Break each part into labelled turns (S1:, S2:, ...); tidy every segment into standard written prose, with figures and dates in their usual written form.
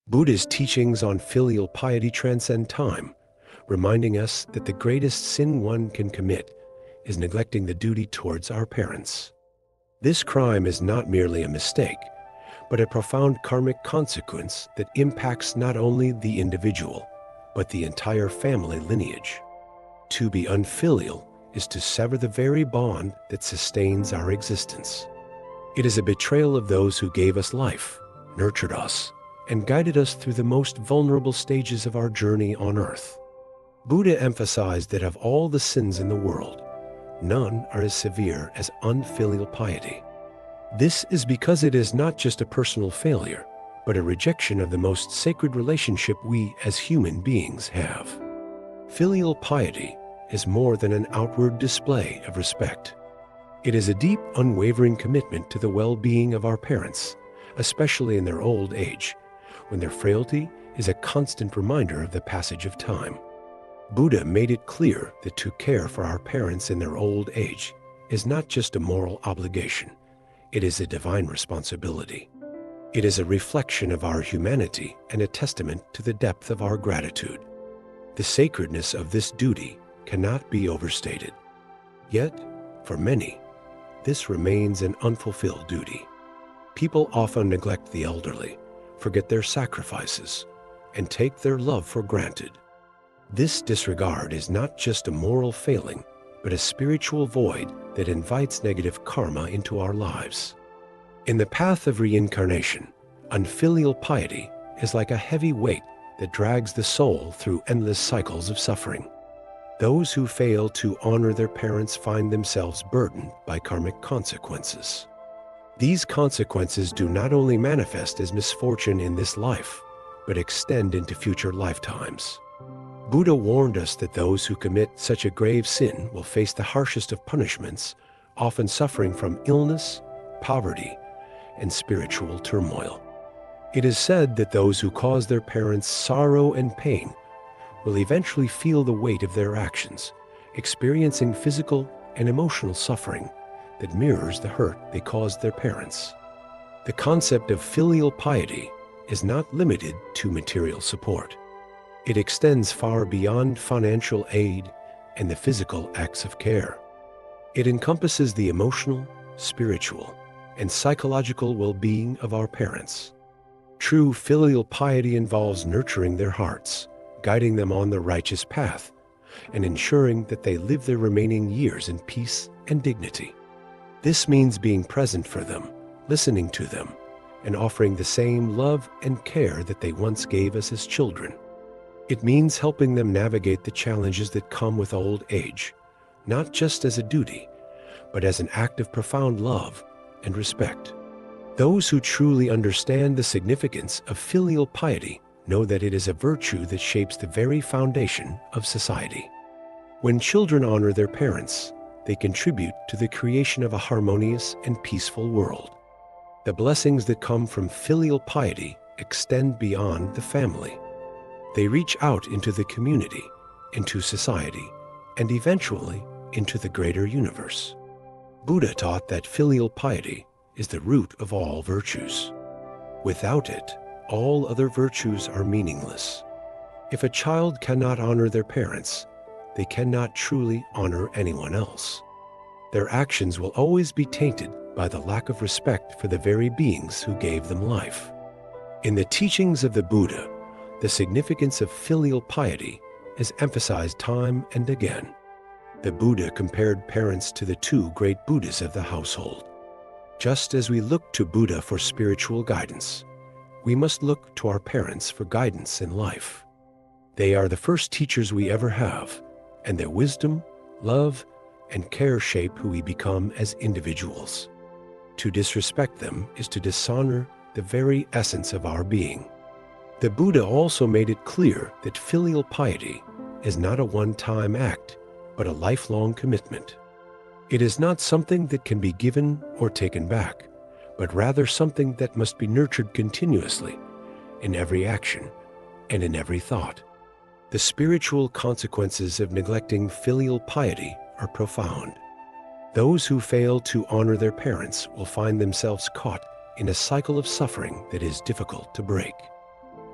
S1: Buddha's teachings on filial piety transcend time, reminding us that the greatest sin one can commit is neglecting the duty towards our parents. This crime is not merely a mistake, but a profound karmic consequence that impacts not only the individual, but the entire family lineage. To be unfilial is to sever the very bond that sustains our existence. It is a betrayal of those who gave us life, nurtured us, and guided us through the most vulnerable stages of our journey on earth. Buddha emphasized that of all the sins in the world, none are as severe as unfilial piety. This is because it is not just a personal failure, but a rejection of the most sacred relationship we as human beings have. Filial piety is more than an outward display of respect. It is a deep, unwavering commitment to the well-being of our parents, especially in their old age, when their frailty is a constant reminder of the passage of time. Buddha made it clear that to care for our parents in their old age is not just a moral obligation, it is a divine responsibility. It is a reflection of our humanity and a testament to the depth of our gratitude. The sacredness of this duty cannot be overstated. Yet, for many, this remains an unfulfilled duty. People often neglect the elderly, forget their sacrifices, and take their love for granted. This disregard is not just a moral failing, but a spiritual void that invites negative karma into our lives. In the path of reincarnation, unfilial piety is like a heavy weight that drags the soul through endless cycles of suffering. Those who fail to honor their parents find themselves burdened by karmic consequences. These consequences do not only manifest as misfortune in this life, but extend into future lifetimes. Buddha warned us that those who commit such a grave sin will face the harshest of punishments, often suffering from illness, poverty, and spiritual turmoil. It is said that those who cause their parents sorrow and pain will eventually feel the weight of their actions, experiencing physical and emotional suffering that mirrors the hurt they caused their parents. The concept of filial piety is not limited to material support. It extends far beyond financial aid and the physical acts of care. It encompasses the emotional, spiritual, and psychological well-being of our parents. True filial piety involves nurturing their hearts, guiding them on the righteous path, and ensuring that they live their remaining years in peace and dignity. This means being present for them, listening to them, and offering the same love and care that they once gave us as children. It means helping them navigate the challenges that come with old age, not just as a duty, but as an act of profound love and respect. Those who truly understand the significance of filial piety know that it is a virtue that shapes the very foundation of society. When children honor their parents, they contribute to the creation of a harmonious and peaceful world. The blessings that come from filial piety extend beyond the family. They reach out into the community, into society, and eventually into the greater universe. Buddha taught that filial piety is the root of all virtues. Without it, all other virtues are meaningless. If a child cannot honor their parents, they cannot truly honor anyone else. Their actions will always be tainted by the lack of respect for the very beings who gave them life. In the teachings of the Buddha, the significance of filial piety is emphasized time and again. The Buddha compared parents to the two great Buddhas of the household. Just as we look to Buddha for spiritual guidance, we must look to our parents for guidance in life. They are the first teachers we ever have, and their wisdom, love, and care shape who we become as individuals. To disrespect them is to dishonor the very essence of our being. The Buddha also made it clear that filial piety is not a one-time act, but a lifelong commitment. It is not something that can be given or taken back, but rather something that must be nurtured continuously in every action and in every thought. The spiritual consequences of neglecting filial piety are profound. Those who fail to honor their parents will find themselves caught in a cycle of suffering that is difficult to break.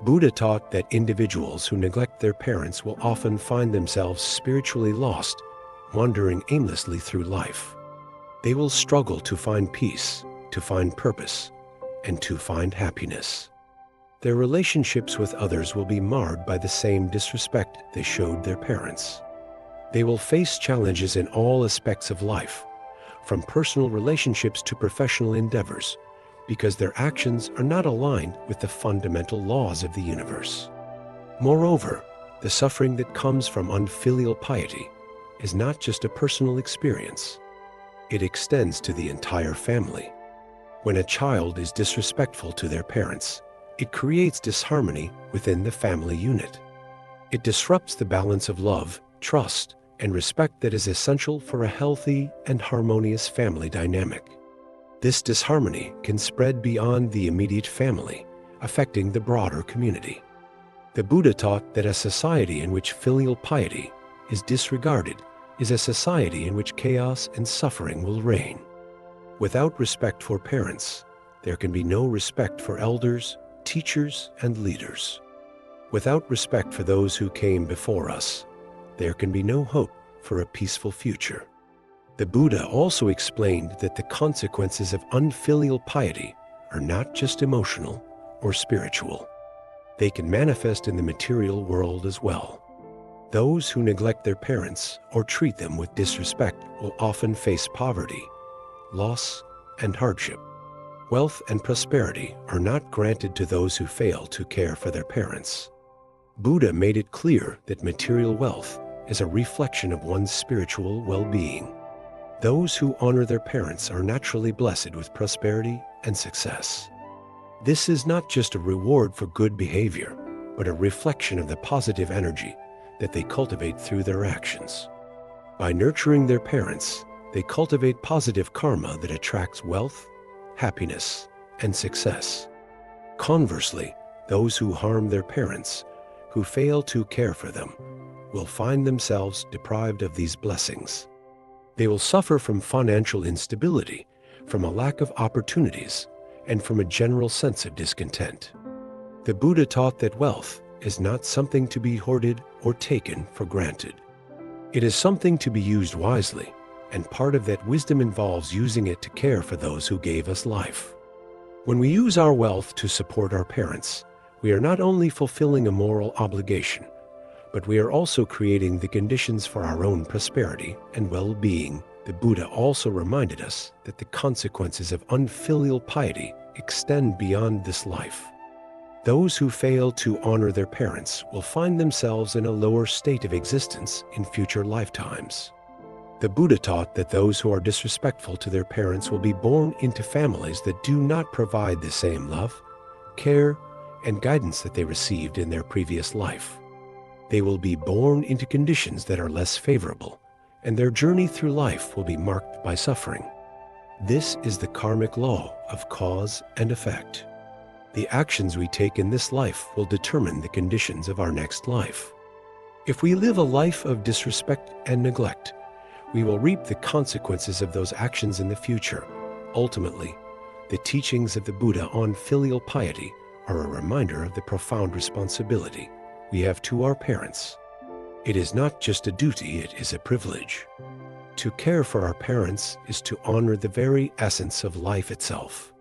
S1: Buddha taught that individuals who neglect their parents will often find themselves spiritually lost, wandering aimlessly through life. They will struggle to find peace, to find purpose, and to find happiness. Their relationships with others will be marred by the same disrespect they showed their parents. They will face challenges in all aspects of life, from personal relationships to professional endeavors, because their actions are not aligned with the fundamental laws of the universe. Moreover, the suffering that comes from unfilial piety is not just a personal experience. It extends to the entire family. When a child is disrespectful to their parents, it creates disharmony within the family unit. It disrupts the balance of love, trust, and respect that is essential for a healthy and harmonious family dynamic. This disharmony can spread beyond the immediate family, affecting the broader community. The Buddha taught that a society in which filial piety is disregarded is a society in which chaos and suffering will reign. Without respect for parents, there can be no respect for elders, teachers, and leaders. Without respect for those who came before us, there can be no hope for a peaceful future. The Buddha also explained that the consequences of unfilial piety are not just emotional or spiritual. They can manifest in the material world as well. Those who neglect their parents or treat them with disrespect will often face poverty, loss, and hardship. Wealth and prosperity are not granted to those who fail to care for their parents. Buddha made it clear that material wealth is a reflection of one's spiritual well-being. Those who honor their parents are naturally blessed with prosperity and success. This is not just a reward for good behavior, but a reflection of the positive energy that they cultivate through their actions. By nurturing their parents, they cultivate positive karma that attracts wealth, happiness, and success. Conversely, those who harm their parents, who fail to care for them, will find themselves deprived of these blessings. They will suffer from financial instability, from a lack of opportunities, and from a general sense of discontent. The Buddha taught that wealth is not something to be hoarded or taken for granted. It is something to be used wisely, and part of that wisdom involves using it to care for those who gave us life. When we use our wealth to support our parents, we are not only fulfilling a moral obligation, but we are also creating the conditions for our own prosperity and well-being. The Buddha also reminded us that the consequences of unfilial piety extend beyond this life. Those who fail to honor their parents will find themselves in a lower state of existence in future lifetimes. The Buddha taught that those who are disrespectful to their parents will be born into families that do not provide the same love, care, and guidance that they received in their previous life. They will be born into conditions that are less favorable, and their journey through life will be marked by suffering. This is the karmic law of cause and effect. The actions we take in this life will determine the conditions of our next life. If we live a life of disrespect and neglect, we will reap the consequences of those actions in the future. Ultimately, the teachings of the Buddha on filial piety are a reminder of the profound responsibility we have to our parents. It is not just a duty, it is a privilege. To care for our parents is to honor the very essence of life itself.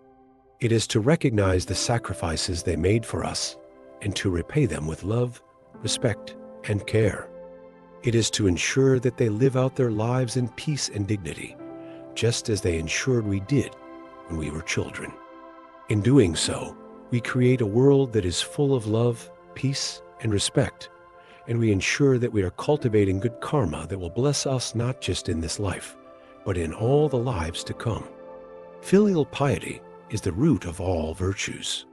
S1: It is to recognize the sacrifices they made for us and to repay them with love, respect, and care. It is to ensure that they live out their lives in peace and dignity, just as they ensured we did when we were children. In doing so, we create a world that is full of love, peace, and respect, and we ensure that we are cultivating good karma that will bless us not just in this life, but in all the lives to come. Filial piety is the root of all virtues.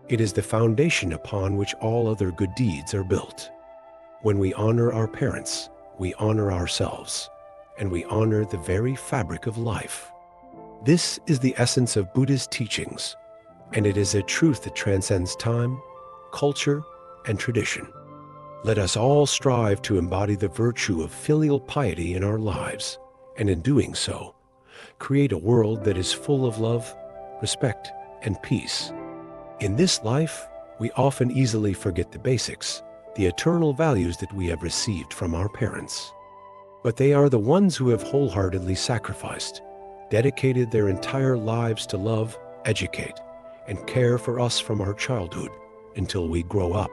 S1: It is the foundation upon which all other good deeds are built. When we honor our parents, we honor ourselves, and we honor the very fabric of life. This is the essence of Buddha's teachings, and it is a truth that transcends time, culture, and tradition. Let us all strive to embody the virtue of filial piety in our lives, and in doing so, create a world that is full of love, respect, and peace. In this life, We often easily forget the basics, the eternal values that we have received from our parents. But they are the ones who have wholeheartedly sacrificed, dedicated their entire lives to love, educate, and care for us from our childhood until we grow up.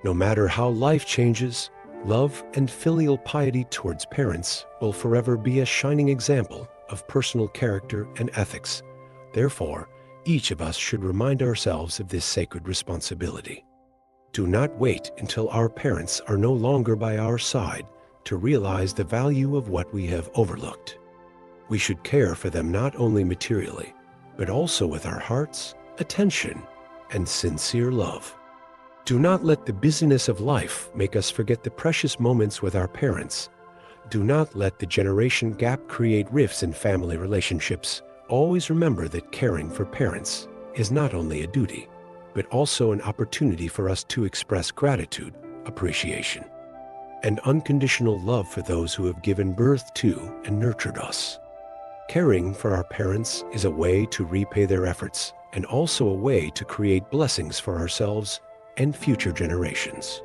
S1: No matter how life changes, love and filial piety towards parents will forever be a shining example of personal character and ethics. Therefore, each of us should remind ourselves of this sacred responsibility. Do not wait until our parents are no longer by our side to realize the value of what we have overlooked. We should care for them not only materially, but also with our hearts, attention, and sincere love. Do not let the busyness of life make us forget the precious moments with our parents. Do not let the generation gap create rifts in family relationships. Always remember that caring for parents is not only a duty, but also an opportunity for us to express gratitude, appreciation, and unconditional love for those who have given birth to and nurtured us. Caring for our parents is a way to repay their efforts and also a way to create blessings for ourselves and future generations.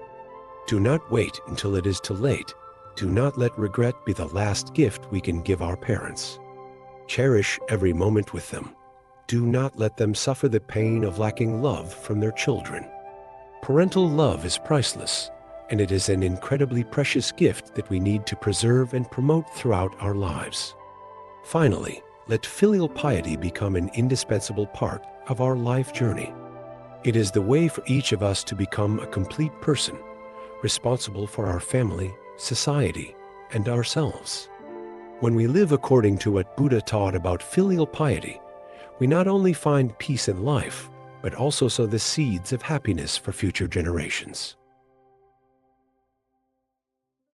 S1: Do not wait until it is too late. Do not let regret be the last gift we can give our parents. Cherish every moment with them. Do not let them suffer the pain of lacking love from their children. Parental love is priceless, and it is an incredibly precious gift that we need to preserve and promote throughout our lives. Finally, let filial piety become an indispensable part of our life journey. It is the way for each of us to become a complete person, responsible for our family, society, and ourselves. When we live according to what Buddha taught about filial piety, we not only find peace in life, but also sow the seeds of happiness for future generations.